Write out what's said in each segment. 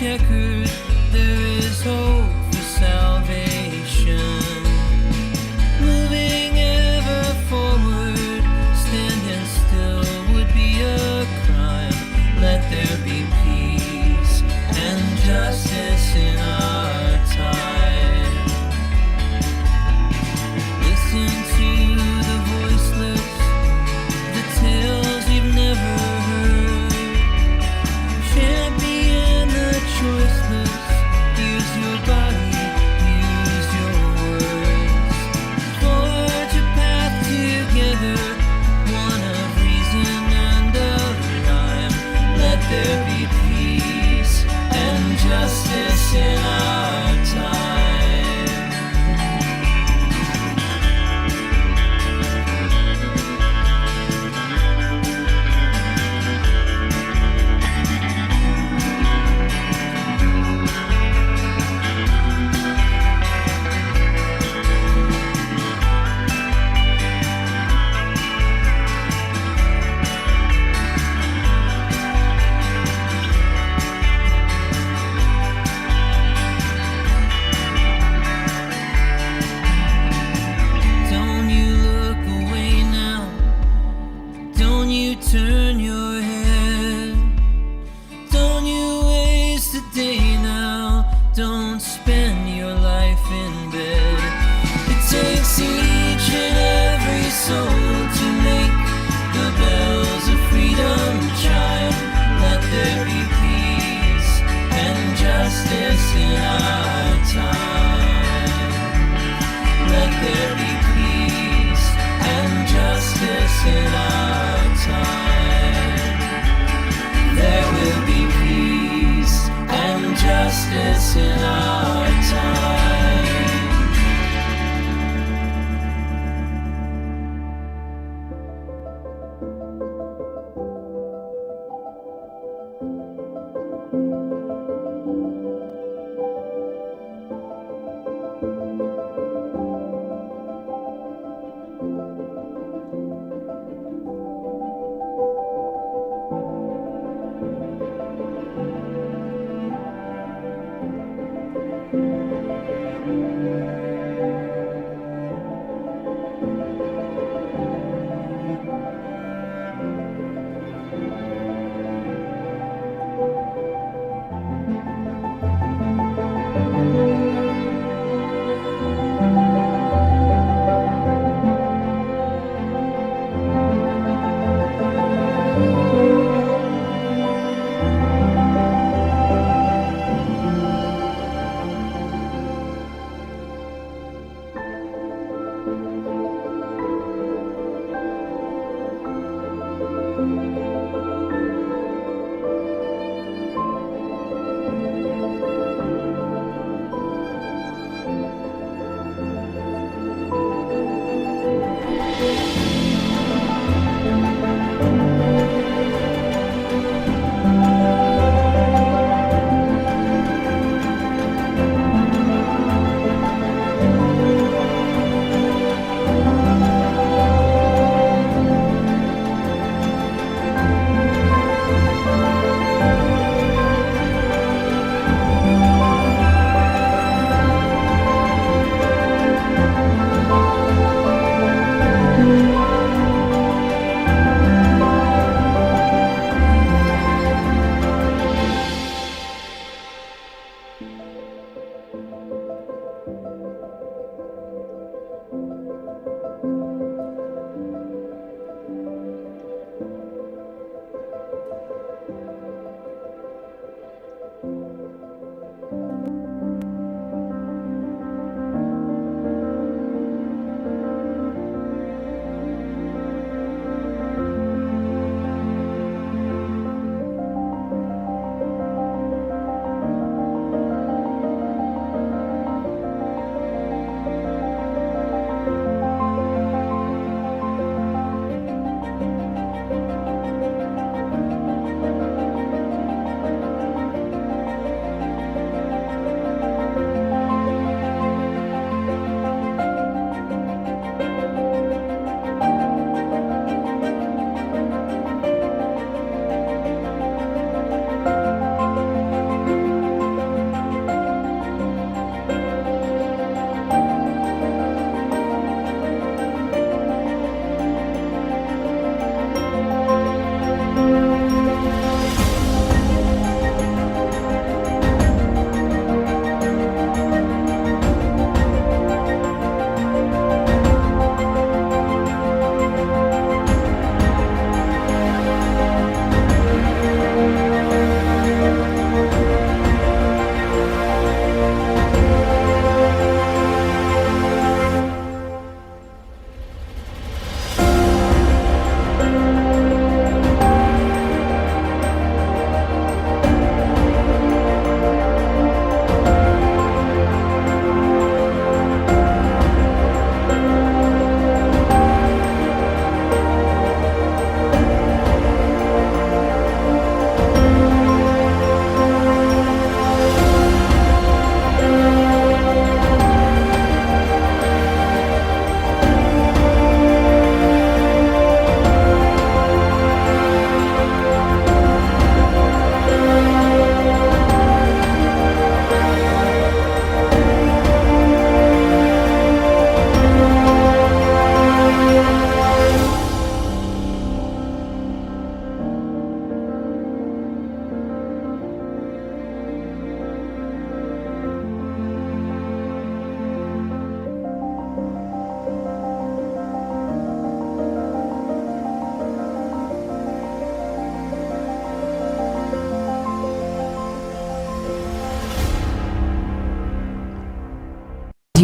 checkered, there is hope for salvation. Moving ever forward, standing still would be a crime. Let there be peace and justice in our time. Listen to the voiceless, the tales you've never heard. Champion the choiceless, you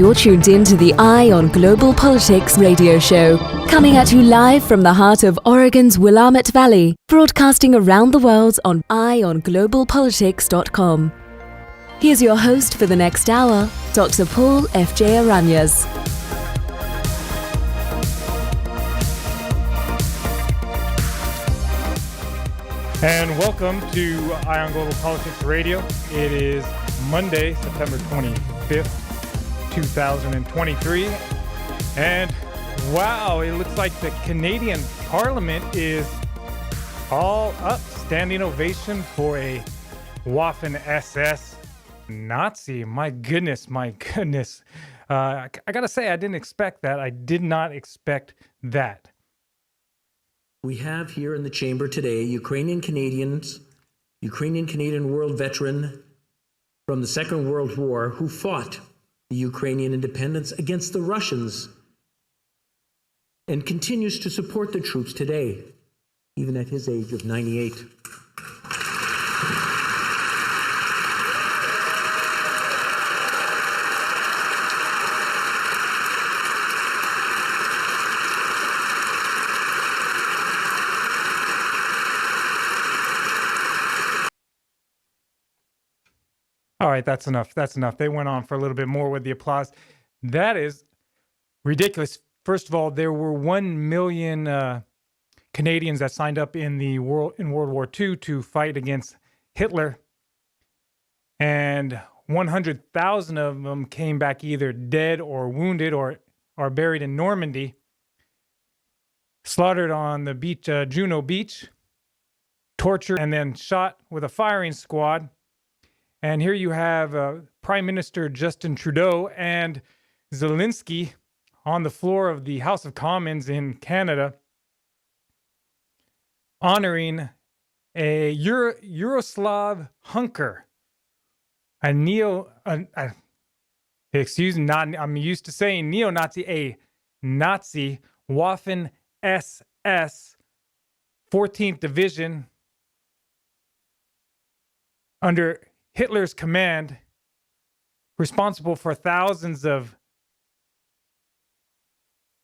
You're tuned in to the Eye on Global Politics radio show, coming at you live from the heart of Oregon's Willamette Valley, broadcasting around the world on eyonglobalpolitics.com. Here's your host for the next hour, Dr. Paul F.J. Aranyas. And welcome to Eye on Global Politics Radio. It is Monday, September 25th, 2023. And wow, it looks like the Canadian Parliament is all up. Standing ovation for a Waffen-SS Nazi. My goodness. I gotta say, I didn't expect that. I did not expect that. We have here in the chamber today Ukrainian Canadian world veteran from the Second World War who fought the Ukrainian independence against the Russians and continues to support the troops today, even at his age of 98. All right, that's enough. They went on for a little bit more with the applause. That is ridiculous. First of all, there were 1 million Canadians that signed up in World War II to fight against Hitler, and 100,000 of them came back either dead or wounded or are buried in Normandy, slaughtered on the beach, Juno Beach, tortured, and then shot with a firing squad. And here you have Prime Minister Justin Trudeau and Zelensky on the floor of the House of Commons in Canada, honoring a Yaroslav Hunker, I'm used to saying neo-Nazi, a Nazi, Waffen-SS, 14th Division, under Hitler's command, responsible for thousands of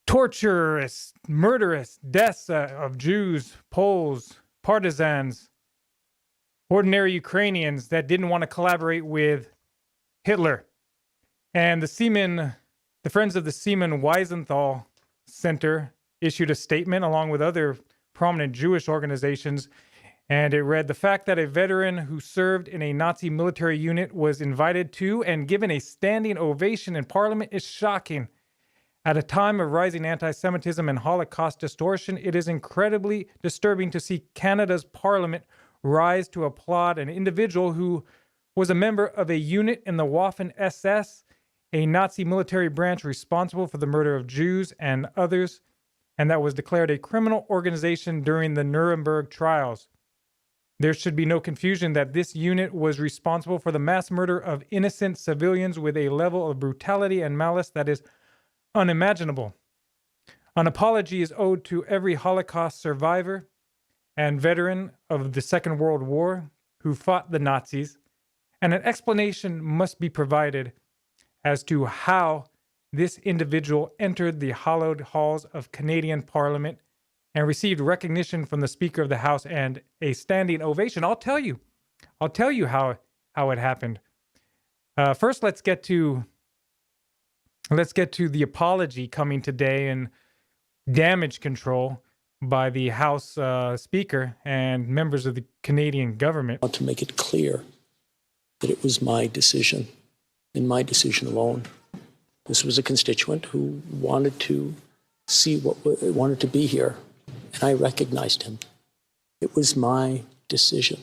torturous, murderous deaths of Jews, Poles, partisans, ordinary Ukrainians that didn't want to collaborate with Hitler. And the Friends of the Seaman Wiesenthal Center issued a statement along with other prominent Jewish organizations. And it read, the fact that a veteran who served in a Nazi military unit was invited to and given a standing ovation in Parliament is shocking. At a time of rising anti-Semitism and Holocaust distortion, it is incredibly disturbing to see Canada's Parliament rise to applaud an individual who was a member of a unit in the Waffen-SS, a Nazi military branch responsible for the murder of Jews and others, and that was declared a criminal organization during the Nuremberg trials. There should be no confusion that this unit was responsible for the mass murder of innocent civilians with a level of brutality and malice that is unimaginable. An apology is owed to every Holocaust survivor and veteran of the Second World War who fought the Nazis, and an explanation must be provided as to how this individual entered the hallowed halls of Canadian Parliament and received recognition from the Speaker of the House and a standing ovation. I'll tell you how it happened. First, let's get to the apology coming today and damage control by the House Speaker and members of the Canadian government. I want to make it clear that it was my decision, and my decision alone. This was a constituent who wanted to wanted to be here. And I recognized him. It was my decision.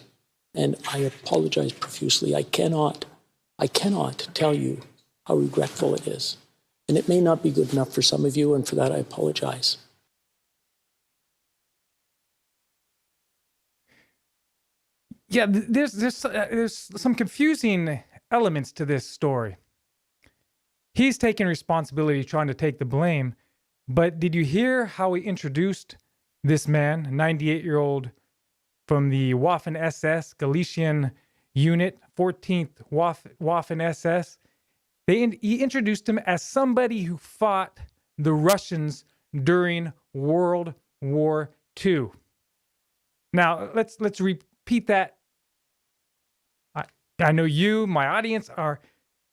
And I apologize profusely. I cannot tell you how regretful it is. And it may not be good enough for some of you, and for that I apologize. Yeah, there's some confusing elements to this story. He's taking responsibility, trying to take the blame. But did you hear how he introduced this man, 98-year-old from the Waffen-SS Galician Unit, 14th Waffen-SS, He introduced him as somebody who fought the Russians during World War II. Now, let's repeat that. I know you, my audience, are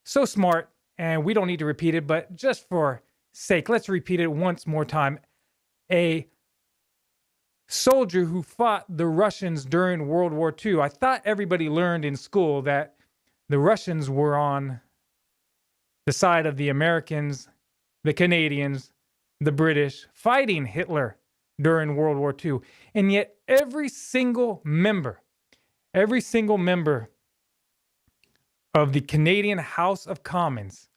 so smart, and we don't need to repeat it, but just for sake, let's repeat it once more time. A soldier who fought the Russians during World War II. I thought everybody learned in school that the Russians were on the side of the Americans, the Canadians, the British, fighting Hitler during World War II. And yet every single member of the Canadian House of Commons,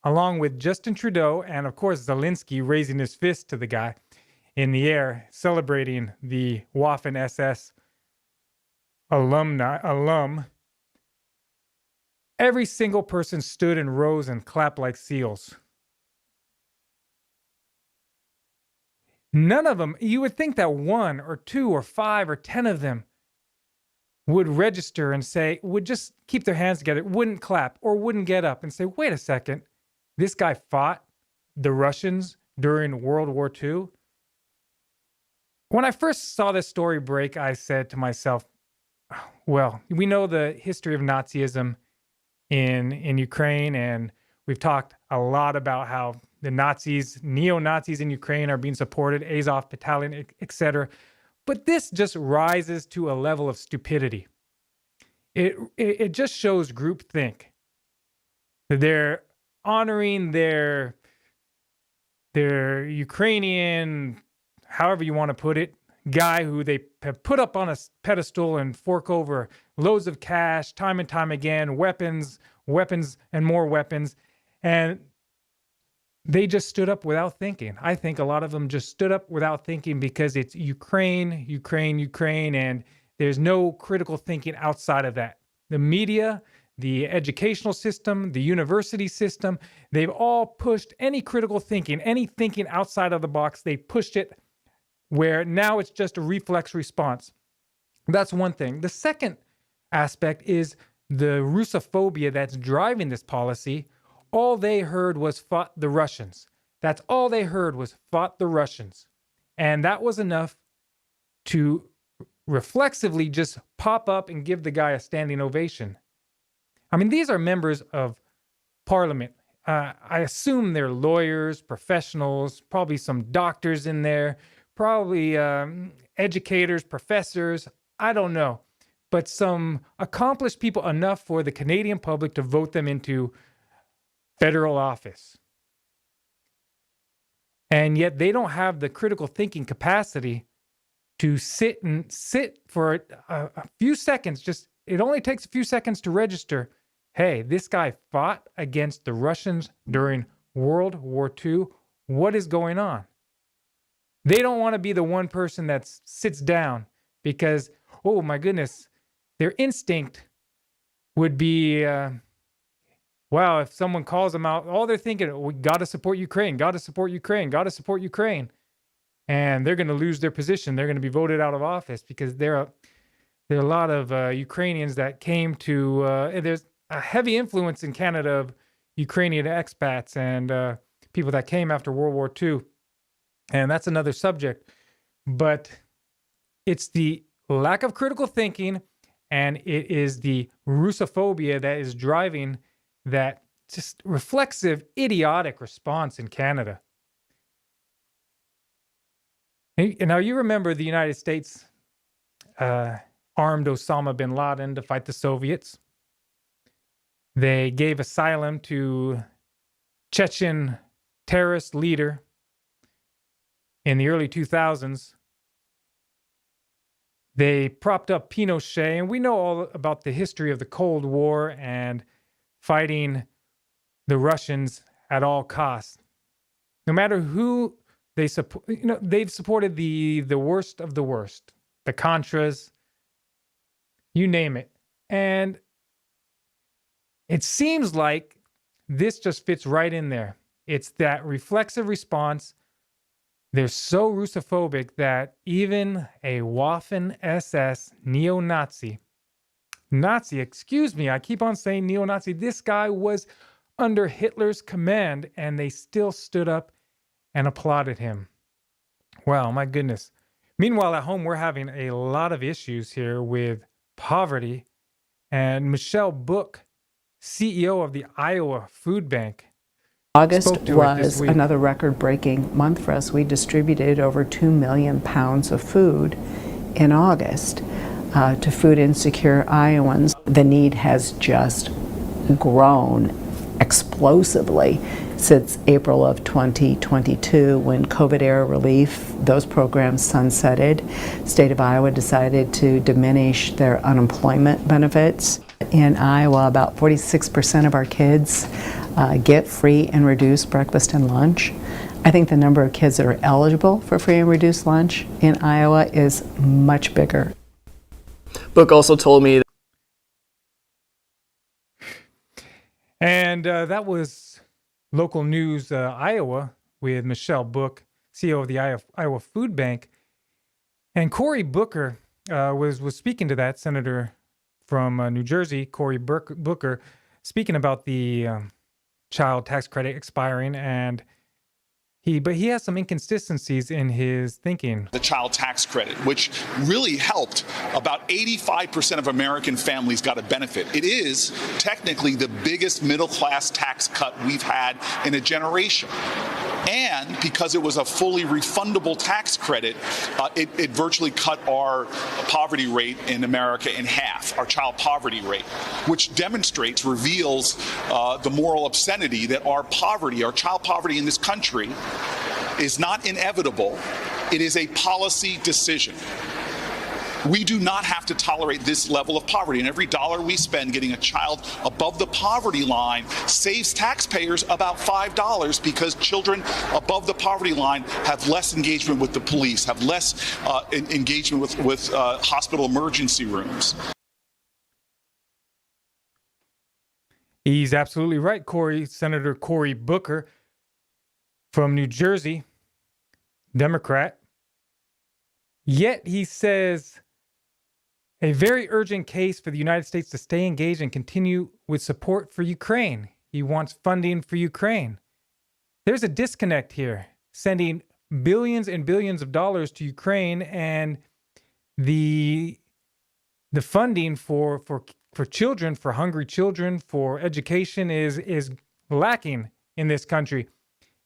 along with Justin Trudeau and, of course, Zelensky raising his fist to the guy in the air, celebrating the Waffen-SS alum, every single person stood and rose and clapped like seals. None of them, you would think that 1 or 2 or 5 or 10 of them would register and say, would just keep their hands together, wouldn't clap or wouldn't get up and say, wait a second, this guy fought the Russians during World War II? When I first saw this story break, I said to myself, well, we know the history of Nazism in Ukraine, and we've talked a lot about how the Nazis, neo-Nazis in Ukraine are being supported, Azov Battalion, etc. But this just rises to a level of stupidity. It just shows groupthink. They're honoring their Ukrainian, however you want to put it, guy who they have put up on a pedestal and fork over loads of cash time and time again, weapons and more weapons. And they just stood up without thinking. I think a lot of them just stood up without thinking because it's Ukraine, and there's no critical thinking outside of that. The media, the educational system, the university system, they've all pushed any critical thinking, any thinking outside of the box, they pushed it where now it's just a reflex response. That's one thing. The second aspect is the Russophobia that's driving this policy. All they heard was fought the Russians. That's all they heard was fought the Russians. And that was enough to reflexively just pop up and give the guy a standing ovation. I mean, these are members of parliament. I assume they're lawyers, professionals, probably some doctors in there, probably educators, professors, I don't know. But some accomplished people enough for the Canadian public to vote them into federal office. And yet they don't have the critical thinking capacity to sit for a few seconds. Just, it only takes a few seconds to register. Hey, this guy fought against the Russians during World War II. What is going on? They don't want to be the one person that sits down because, oh my goodness, their instinct would be, wow, if someone calls them out, all they're thinking, oh, we got to support Ukraine, got to support Ukraine, got to support Ukraine. And they're going to lose their position. They're going to be voted out of office because there are a lot of Ukrainians that came to, there's a heavy influence in Canada of Ukrainian expats and people that came after World War II. And that's another subject. But it's the lack of critical thinking and it is the Russophobia that is driving that just reflexive, idiotic response in Canada. Now, you remember the United States armed Osama bin Laden to fight the Soviets. They gave asylum to Chechen terrorist leader in the early 2000s. They propped up Pinochet, and we know all about the history of the Cold War and fighting the Russians at all costs. No matter who they support, they've supported the worst of the worst, the Contras, you name it. And it seems like this just fits right in there. It's that reflexive response. They're so Russophobic that even a Waffen-SS neo-Nazi, excuse me, I keep on saying neo-Nazi, this guy was under Hitler's command, and they still stood up and applauded him. Wow, my goodness. Meanwhile, at home, we're having a lot of issues here with poverty. And Michelle Book, CEO of the Iowa Food Bank, August was another record-breaking month for us. We distributed over 2 million pounds of food in August to food insecure Iowans. The need has just grown explosively since April of 2022, when COVID-era relief, those programs sunsetted. State of Iowa decided to diminish their unemployment benefits. In Iowa, about 46% of our kids get free and reduced breakfast and lunch. I think the number of kids that are eligible for free and reduced lunch in Iowa is much bigger. Book also told me. And that was Local News Iowa with Michelle Book, CEO of the Iowa Food Bank. And Cory Booker was speaking to that, Senator from New Jersey, Cory Booker, speaking about the child tax credit expiring, and But he has some inconsistencies in his thinking. The child tax credit, which really helped about 85% of American families got a benefit. It is technically the biggest middle class tax cut we've had in a generation. And because it was a fully refundable tax credit, it virtually cut our poverty rate in America in half, our child poverty rate, which reveals the moral obscenity that our child poverty in this country is not inevitable. It is a policy decision. We do not have to tolerate this level of poverty, and every dollar we spend getting a child above the poverty line saves taxpayers about $5, because children above the poverty line have less engagement with the police, have less engagement with hospital emergency rooms. He's absolutely right, Senator Cory Booker from New Jersey, Democrat. Yet he says a very urgent case for the United States to stay engaged and continue with support for Ukraine. He wants funding for Ukraine. There's a disconnect here, sending billions and billions of dollars to Ukraine, and the funding for children, for hungry children, for education is lacking in this country.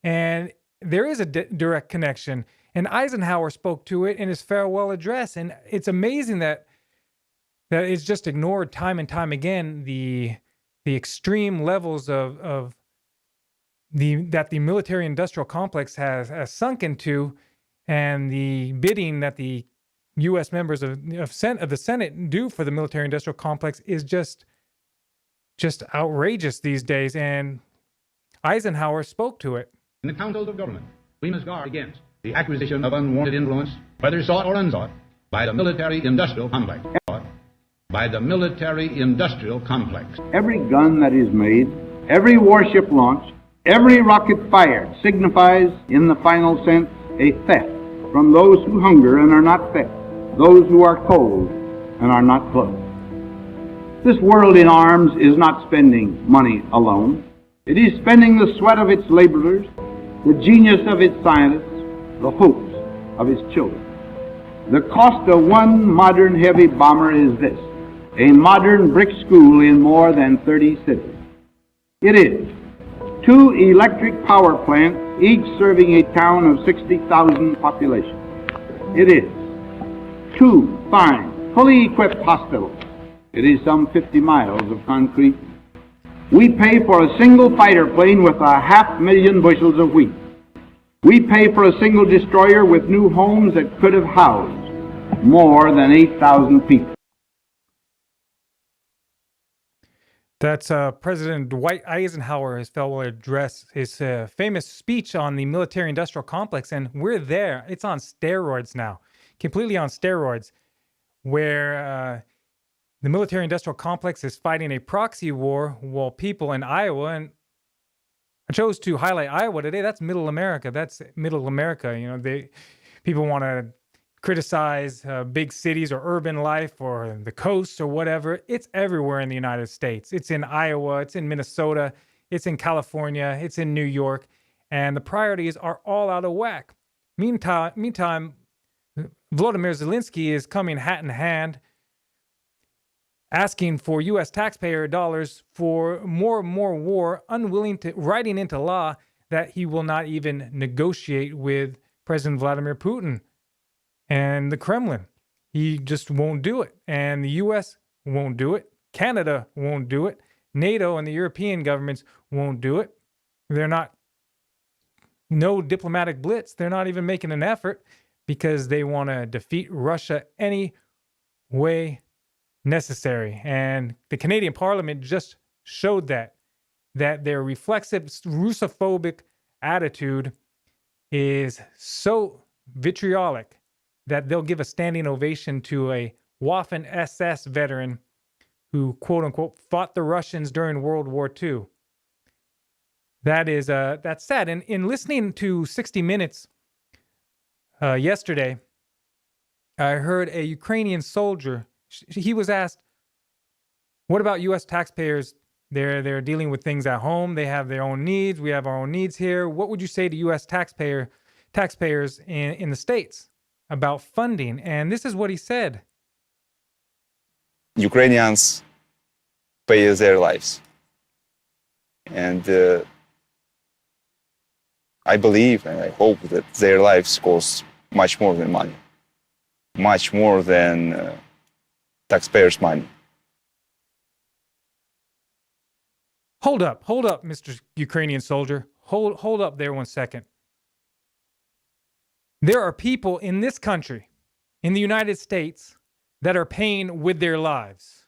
And there is a direct connection. And Eisenhower spoke to it in his farewell address. And it's amazing that it's just ignored time and time again, the extreme levels that the military-industrial complex has sunk into, and the bidding that the U.S. members of the Senate do for the military-industrial complex is just outrageous these days. And Eisenhower spoke to it. In the councils of government, we must guard against the acquisition of unwanted influence, whether sought or unsought, by the military-industrial complex. By the military-industrial complex. Every gun that is made, every warship launched, every rocket fired signifies, in the final sense, a theft from those who hunger and are not fed, those who are cold and are not clothed. This world in arms is not spending money alone. It is spending the sweat of its laborers, the genius of its scientists, the hopes of its children. The cost of one modern heavy bomber is this: a modern brick school in more than 30 cities. It is 2 electric power plants, each serving a town of 60,000 population. It is 2 fine, fully equipped hospitals. It is some 50 miles of concrete. We pay for a single fighter plane with 500,000 bushels of wheat. We pay for a single destroyer with new homes that could have housed more than 8,000 people. That's President Dwight Eisenhower, his farewell address, his famous speech on the military-industrial complex. And we're there. It's on steroids now, completely on steroids, where the military-industrial complex is fighting a proxy war while people in Iowa, and I chose to highlight Iowa today. That's middle America. You know, people want to criticize big cities or urban life or the coast or whatever. It's everywhere in the United States. It's in Iowa. It's in Minnesota. it's in California, it's in New York, and the priorities are all out of whack. Meantime, Volodymyr Zelensky is coming hat in hand, asking for U.S. taxpayer dollars for more and more war, unwilling to writing into law that he will not even negotiate with President Vladimir Putin and the Kremlin. He just won't do it. And the U.S. won't do it. Canada won't do it. NATO and the European governments won't do it. They're not, no diplomatic blitz. They're not even making an effort because they want to defeat Russia any way necessary. And the Canadian Parliament just showed that their reflexive Russophobic attitude is so vitriolic that they'll give a standing ovation to a Waffen SS veteran who, quote unquote, fought the Russians during World War II. That's sad. And in listening to 60 Minutes yesterday, I heard a Ukrainian soldier. He was asked, what about U.S. taxpayers? They're dealing with things at home. They have their own needs. We have our own needs here. What would you say to U.S. taxpayers in the States about funding? And this is what he said. Ukrainians pay their lives. And I believe and I hope that their lives cost much more than money, much more than taxpayers' money. Hold up, Mr. Ukrainian soldier. Hold up there 1 second. There are people in this country, in the United States, that are paying with their lives.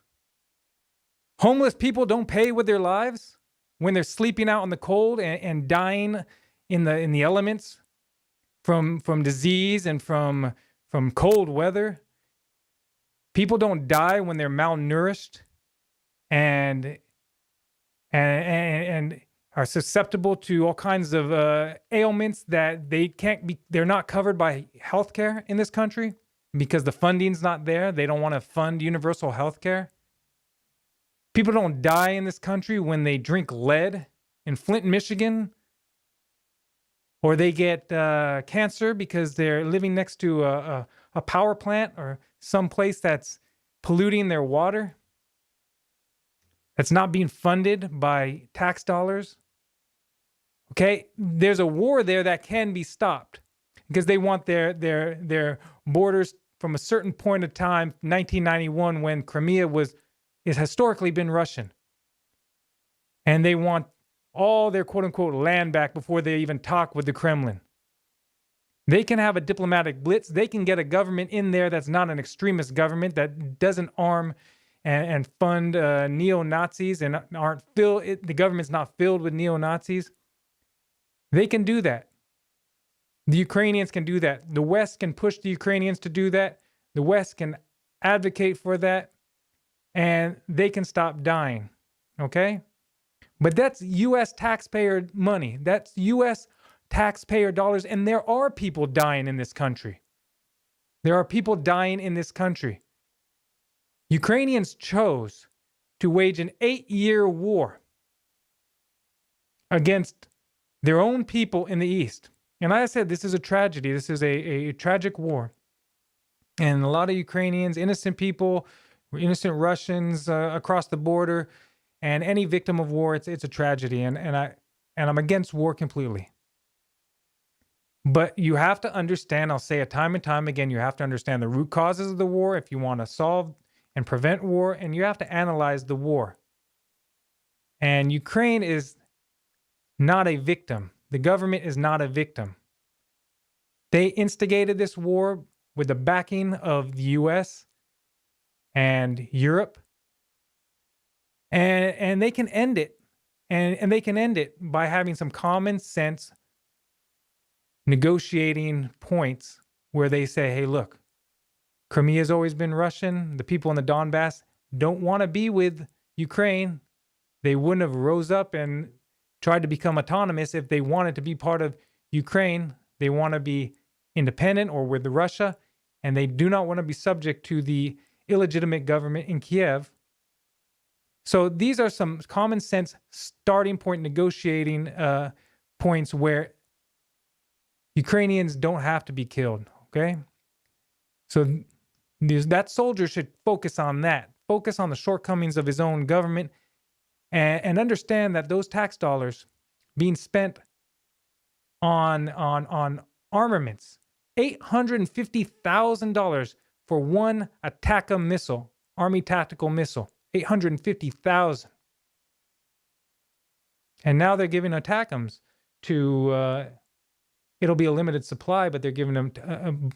Homeless people don't pay with their lives when they're sleeping out in the cold and dying in the elements from disease and from cold weather. People don't die when they're malnourished and are susceptible to all kinds of ailments that they're not covered by healthcare in this country because the funding's not there. They don't want to fund universal healthcare. People don't die in this country when they drink lead in Flint, Michigan, or they get cancer because they're living next to a power plant or some place that's polluting their water, that's not being funded by tax dollars. Okay, there's a war there that can be stopped because they want their borders from a certain point of time, 1991, when Crimea is historically been Russian. And they want all their quote unquote land back before they even talk with the Kremlin. They can have a diplomatic blitz. They can get a government in there that's not an extremist government that doesn't arm and fund neo-Nazis and the government's not filled with neo-Nazis. They can do that. The Ukrainians can do that. The West can push the Ukrainians to do that. The West can advocate for that. And they can stop dying. Okay? But that's U.S. taxpayer money. That's U.S. taxpayer dollars. And there are people dying in this country. There are people dying in this country. Ukrainians chose to wage an 8-year war against their own people in the East. And like I said, this is a tragedy. This is a tragic war. And a lot of Ukrainians, innocent people, innocent Russians across the border, and any victim of war, it's a tragedy. And I'm against war completely. But you have to understand, I'll say it time and time again, you have to understand the root causes of the war if you want to solve and prevent war, and you have to analyze the war. And Ukraine is not a victim. The government is not a victim. They instigated this war with the backing of the US and Europe. And they can end it. And they can end it by having some common sense negotiating points where they say, hey, look, Crimea's always been Russian. The people in the Donbass don't want to be with Ukraine. They wouldn't have rose up and tried to become autonomous if they wanted to be part of Ukraine. They want to be independent or with Russia, and they do not want to be subject to the illegitimate government in Kiev. So these are some common sense starting point negotiating points where Ukrainians don't have to be killed, okay? So that soldier should focus on that, focus on the shortcomings of his own government, and understand that those tax dollars being spent on armaments, $850,000 for one ATACMS missile, Army tactical missile, $850,000. And now they're giving ATACMS to, it'll be a limited supply, but they're giving them,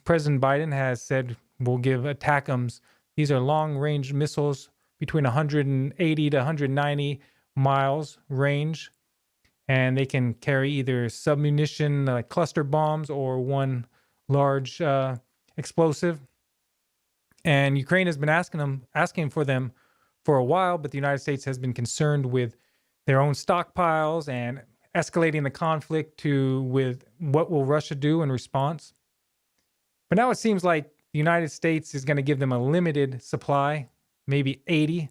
President Biden has said, we'll give ATACMS. These are long-range missiles between 180 to 190 miles range, and they can carry either submunition, like cluster bombs, or one large explosive. And Ukraine has been asking for them for a while, but the United States has been concerned with their own stockpiles and escalating the conflict with what will Russia do in response. But now it seems like the United States is going to give them a limited supply, maybe 80.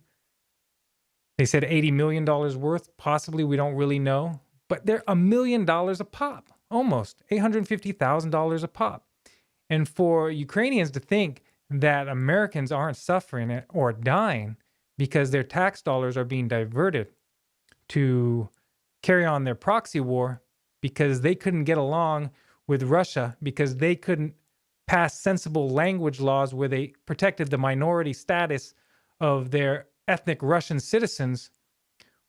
They said $80 million worth. Possibly, we don't really know. But they're $1 million a pop, almost $850,000 a pop. And for Ukrainians to think that Americans aren't suffering or dying because their tax dollars are being diverted to carry on their proxy war because they couldn't get along with Russia, because they couldn't pass sensible language laws where they protected the minority status of their ethnic Russian citizens,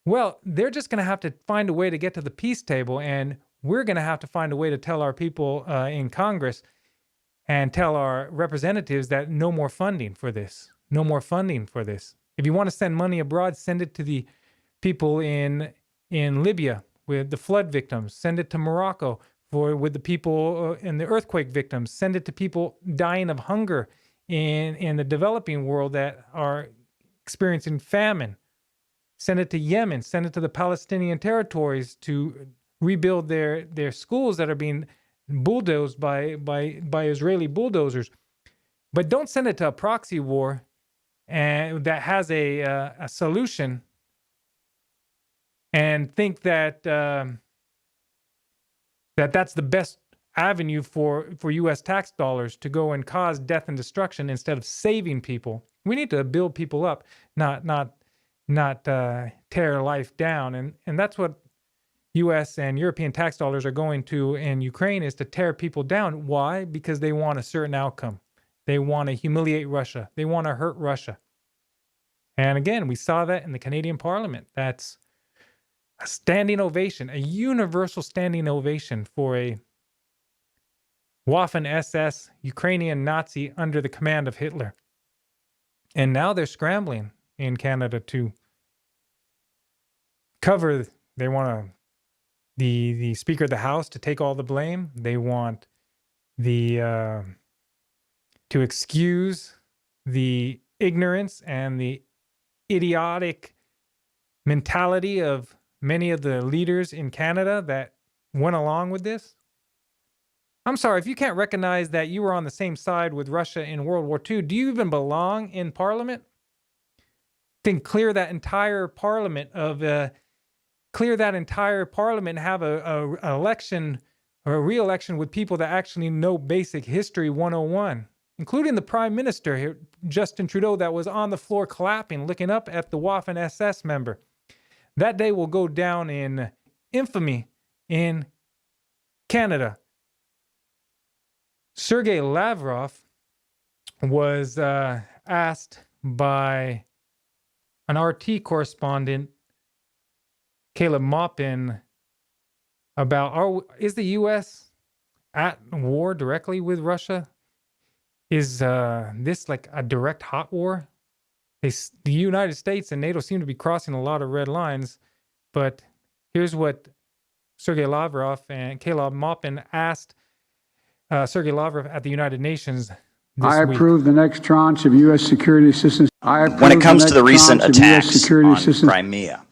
well, they're just going to have to find a way to get to the peace table, and we're going to have to find a way to tell our people in Congress and tell our representatives that no more funding for this. No more funding for this. If you want to send money abroad, send it to the people in Libya with the flood victims. Send it to Morocco with the people and the earthquake victims. Send it to people dying of hunger in the developing world that are experiencing famine. Send it to Yemen. Send it to the Palestinian territories to rebuild their schools that are being bulldozed by Israeli bulldozers. But don't send it to a proxy war and that has a solution, and think that that's the best avenue for U.S. tax dollars to go and cause death and destruction instead of saving people. We need to build people up, not tear life down, and that's what U.S. and European tax dollars are going to in Ukraine, is to tear people down. Why? Because they want a certain outcome. They want to humiliate Russia. They want to hurt Russia. And again, we saw that in the Canadian Parliament. That's a standing ovation, a universal standing ovation for a Waffen-SS Ukrainian Nazi under the command of Hitler. And now they're scrambling in Canada to cover. They want the Speaker of the House to take all the blame. They want to excuse the ignorance and the idiotic mentality of many of the leaders in Canada that went along with this. I'm sorry, if you can't recognize that you were on the same side with Russia in World War II, do you even belong in Parliament? Then clear that entire Parliament and have a election or a re-election with people that actually know basic history 101, including the Prime Minister, Justin Trudeau, that was on the floor clapping, looking up at the Waffen-SS member. That day will go down in infamy in Canada. Sergei Lavrov was asked by an RT correspondent, Caleb Maupin, about is the U.S. at war directly with Russia? Is this like a direct hot war? The United States and NATO seem to be crossing a lot of red lines, but here's what Sergei Lavrov and Caleb Maupin asked Sergei Lavrov at the United Nations this week. approve the next tranche of U.S. security assistance. When it comes to the recent attacks on Crimea,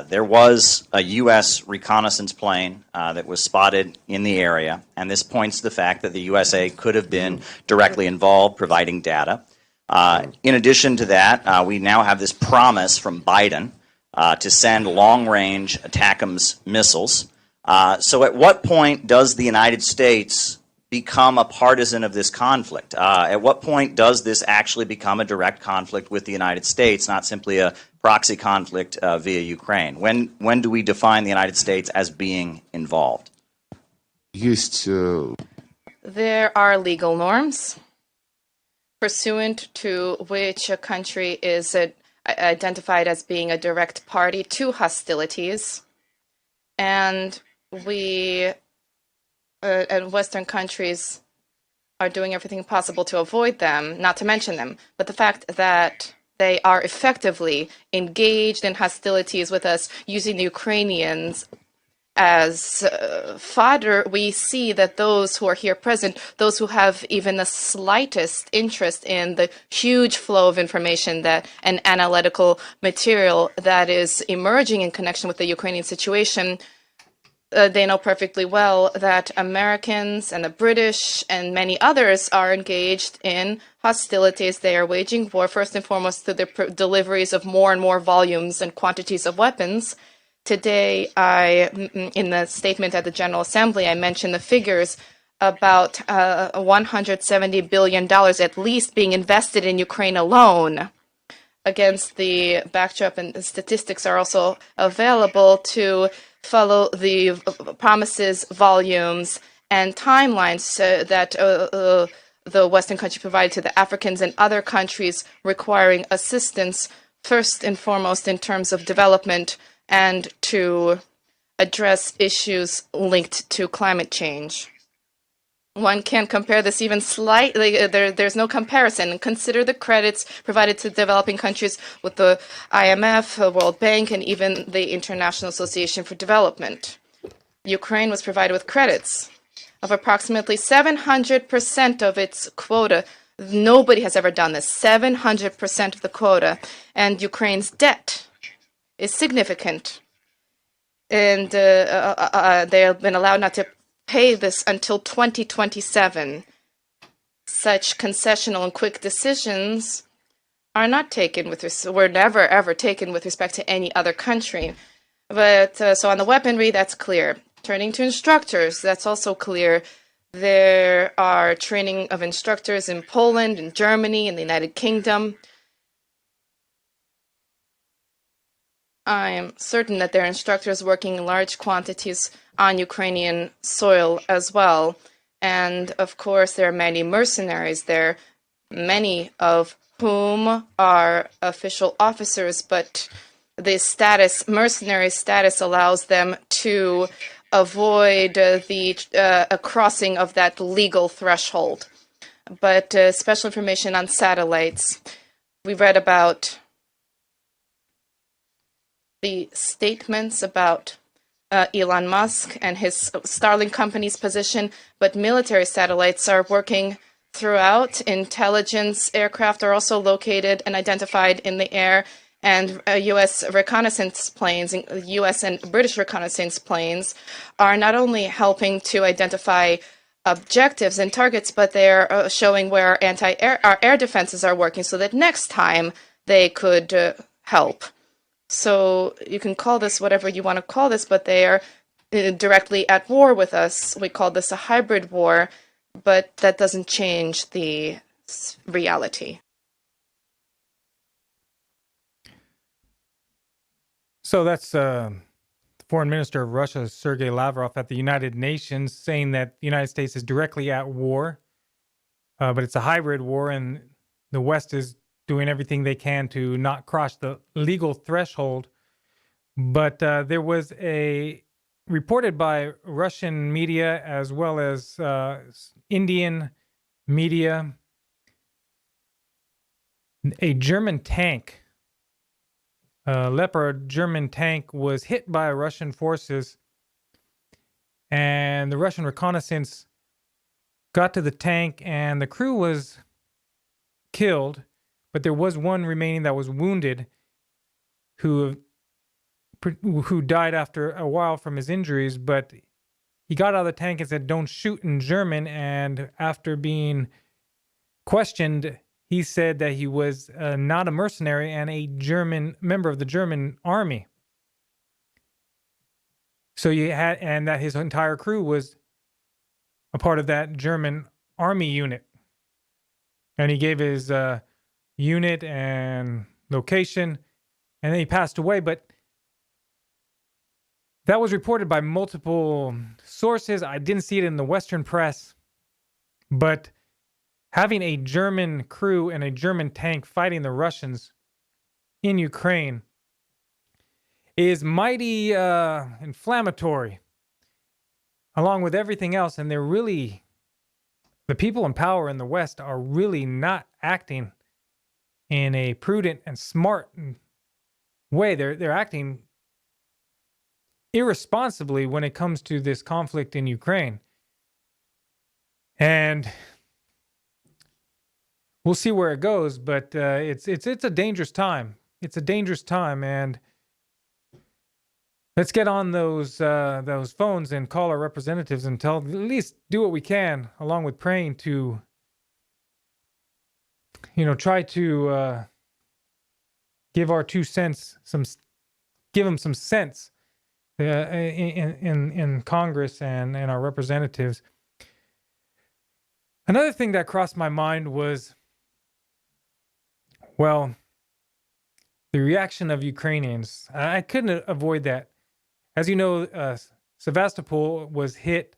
there was a U.S. reconnaissance plane that was spotted in the area, and this points to the fact that the USA could have been directly involved providing data. In addition to that, we now have this promise from Biden to send long-range ATACMS missiles. So at what point does the United States become a partisan of this conflict? At what point does this actually become a direct conflict with the United States, not simply a proxy conflict via Ukraine? When do we define the United States as being involved? There are legal norms pursuant to which a country is identified as being a direct party to hostilities, and we and Western countries are doing everything possible to avoid them, not to mention them. But the fact that they are effectively engaged in hostilities with us using the Ukrainians as fodder, we see that those who are here present, those who have even the slightest interest in the huge flow of information that and analytical material that is emerging in connection with the Ukrainian situation, they know perfectly well that Americans and the British and many others are engaged in hostilities. They are waging war, first and foremost, through the deliveries of more and more volumes and quantities of weapons. Today, in the statement at the General Assembly, I mentioned the figures about $170 billion at least being invested in Ukraine alone. Against the backdrop, and statistics are also available to follow the promises, volumes, and timelines that the Western country provided to the Africans and other countries requiring assistance, first and foremost in terms of development and to address issues linked to climate change. One can compare this even slightly. There's no comparison. Consider the credits provided to developing countries with the IMF, the World Bank, and even the International Association for Development. Ukraine was provided with credits of approximately 700% of its quota. Nobody has ever done this. 700% of the quota. And Ukraine's debt is significant. And they have been allowed not to pay this until 2027. Such concessional and quick decisions are not taken were never ever taken with respect to any other country. But so on the weaponry, that's clear. Turning to instructors, that's also clear. There are training of instructors in Poland, in Germany, in the United Kingdom. I am certain that there are instructors working in large quantities on Ukrainian soil as well. And of course, there are many mercenaries there, many of whom are official officers, but the mercenary status allows them to avoid a crossing of that legal threshold. But special information on satellites. We read about the statements about Elon Musk and his Starlink company's position, but military satellites are working throughout. Intelligence aircraft are also located and identified in the air, and U.S. reconnaissance planes, U.S. and British reconnaissance planes, are not only helping to identify objectives and targets, but they're showing where our air defenses are working so that next time they could help. So you can call this whatever you want to call this, but they are directly at war with us. We call this a hybrid war, but that doesn't change the reality. So that's the Foreign Minister of Russia, Sergei Lavrov, at the United Nations, saying that the United States is directly at war, but it's a hybrid war, and the West is doing everything they can to not cross the legal threshold. But there was reported by Russian media as well as Indian media, a German tank, Leopard German tank, was hit by Russian forces, and the Russian reconnaissance got to the tank, and the crew was killed. But there was one remaining that was wounded, who died after a while from his injuries. But he got out of the tank and said, "Don't shoot," in German. And after being questioned, he said that he was not a mercenary and a German member of the German army. So and that his entire crew was a part of that German army unit. And he gave his unit and location, and then he passed away. But that was reported by multiple sources. I didn't see it in the Western press, but having a German crew and a German tank fighting the Russians in Ukraine is mighty inflammatory, along with everything else. And the people in power in the West are really not acting in a prudent and smart way. They're acting irresponsibly when it comes to this conflict in Ukraine. And we'll see where it goes, but it's a dangerous time. It's a dangerous time, and let's get on those phones and call our representatives and at least do what we can, along with praying, to try to give our 2 cents, give them some sense in Congress and our representatives. Another thing that crossed my mind was, well, the reaction of Ukrainians. I couldn't avoid that. As you know, Sevastopol was hit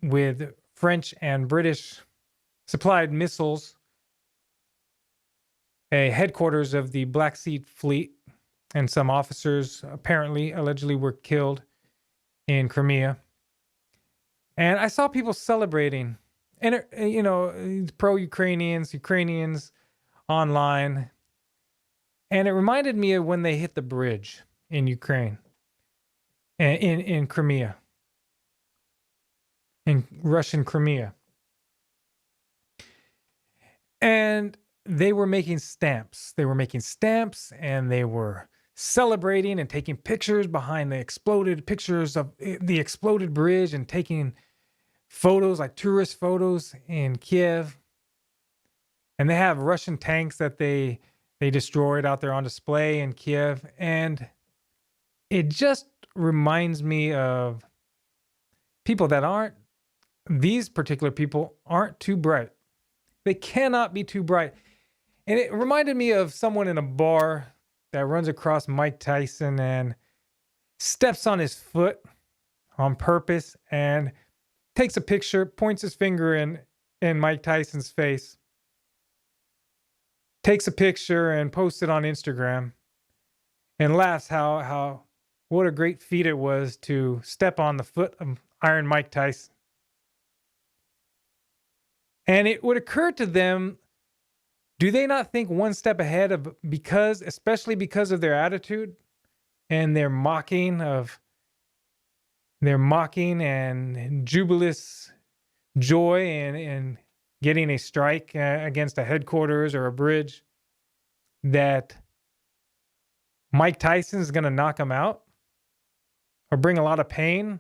with French and British supplied missiles, a headquarters of the Black Sea Fleet, and some officers allegedly were killed in Crimea. And I saw people celebrating, and pro-Ukrainians, Ukrainians online. And it reminded me of when they hit the bridge in Ukraine, in Crimea, in Russian Crimea. And they were making stamps. And they were celebrating and taking pictures behind pictures of the exploded bridge, and taking photos, like tourist photos, in Kiev. And they have Russian tanks that they destroyed out there on display in Kiev. And it just reminds me of people that these particular people aren't too bright. They cannot be too bright. And it reminded me of someone in a bar that runs across Mike Tyson and steps on his foot on purpose and takes a picture, points his finger in Mike Tyson's face, takes a picture and posts it on Instagram, and laughs what a great feat it was to step on the foot of Iron Mike Tyson. And it would occur to them, do they not think one step ahead especially because of their attitude and their mocking and jubilous joy and getting a strike against a headquarters or a bridge, that Mike Tyson is going to knock him out or bring a lot of pain?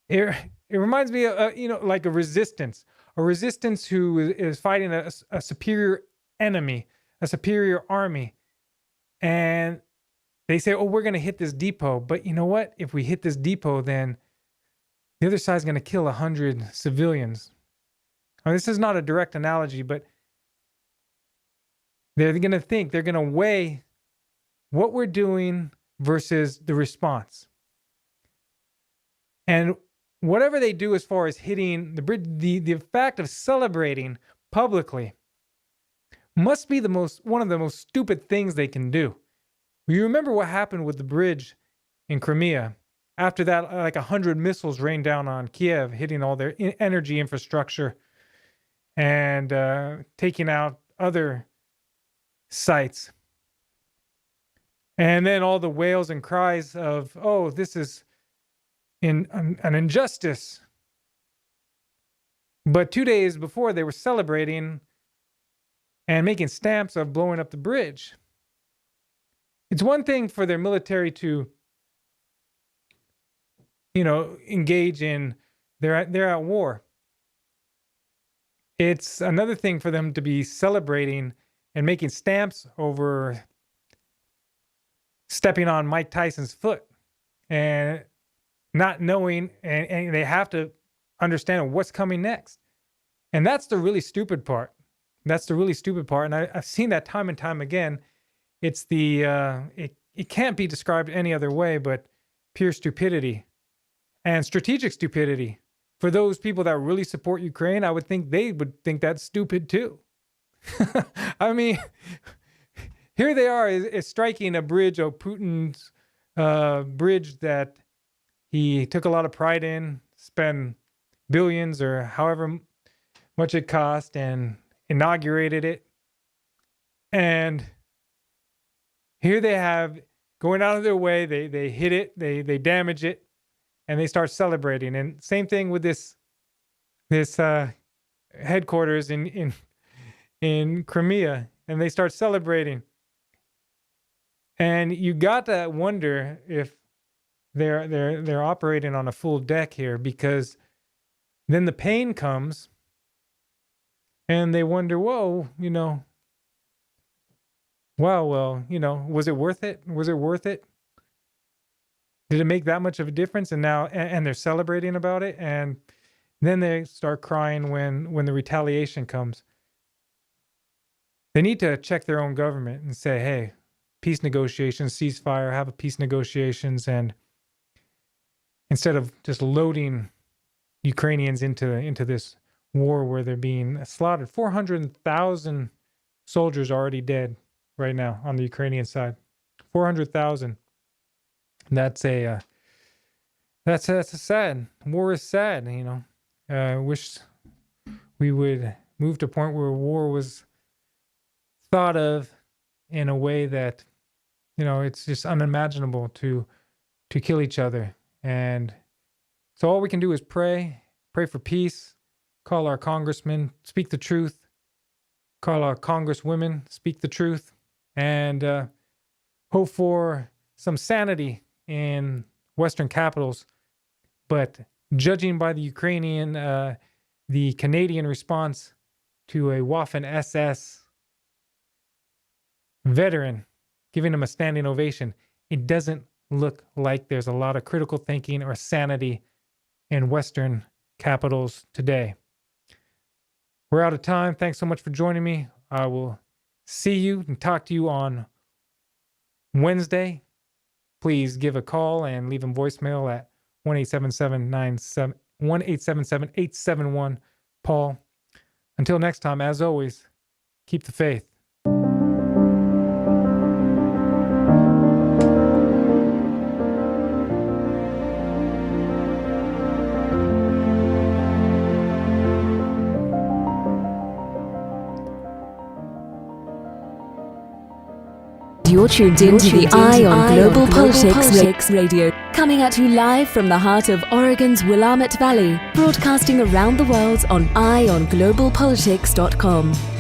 It reminds me of, like a resistance who is fighting a superior enemy, a superior army. And they say, oh, we're going to hit this depot. But you know what? If we hit this depot, then the other side's going to kill 100 civilians. Now, this is not a direct analogy, but they're going to weigh what we're doing versus the response. And whatever they do as far as hitting the bridge, the fact of celebrating publicly must be one of the most stupid things they can do. You remember what happened with the bridge in Crimea? After that, like 100 missiles rained down on Kiev, hitting all their energy infrastructure and taking out other sites. And then all the wails and cries of, oh, this is an injustice. But 2 days before, they were celebrating and making stamps of blowing up the bridge. It's one thing for their military to, engage in, they're at war. it's another thing for them to be celebrating and making stamps over stepping on Mike Tyson's foot and not knowing, and they have to understand what's coming next. And that's the really stupid part. That's the really stupid part. And I've seen that time and time again. It's the, it can't be described any other way but pure stupidity and strategic stupidity. For those people that really support Ukraine, I would think they would think that's stupid too. I mean, here they are is striking a bridge of Putin's bridge that he took a lot of pride in, spent billions or however much it cost, and inaugurated it. And here they have going out of their way, they hit it, they damage it, and they start celebrating. And same thing with this headquarters in Crimea, and they start celebrating. And you got to wonder if they're operating on a full deck here, because then the pain comes and they wonder, whoa, well, was it worth it? Was it worth it? Did it make that much of a difference? And now, and they're celebrating about it. And then they start crying when the retaliation comes. They need to check their own government and say, hey, peace negotiations, ceasefire, have a peace negotiations. And instead of just loading Ukrainians into this war where they're being slaughtered, 400,000 soldiers already dead right now on the Ukrainian side. 400,000. That's a sad. War is sad, I wish we would move to a point where war was thought of in a way that, it's just unimaginable to kill each other. And so all we can do is pray for peace, call our congressmen, speak the truth, call our congresswomen, speak the truth, and hope for some sanity in Western capitals. But judging by the Ukrainian, the Canadian response to a Waffen-SS veteran, giving him a standing ovation, it doesn't look like there's a lot of critical thinking or sanity in Western capitals today. We're out of time. Thanks so much for joining me. I will see you and talk to you on Wednesday. Please give a call and leave a voicemail at 1-877-871-Paul. Until next time, as always, keep the faith. You're tuned in to the Eye on Global Politics Radio, coming at you live from the heart of Oregon's Willamette Valley, broadcasting around the world on EyeOnGlobalPolitics.com.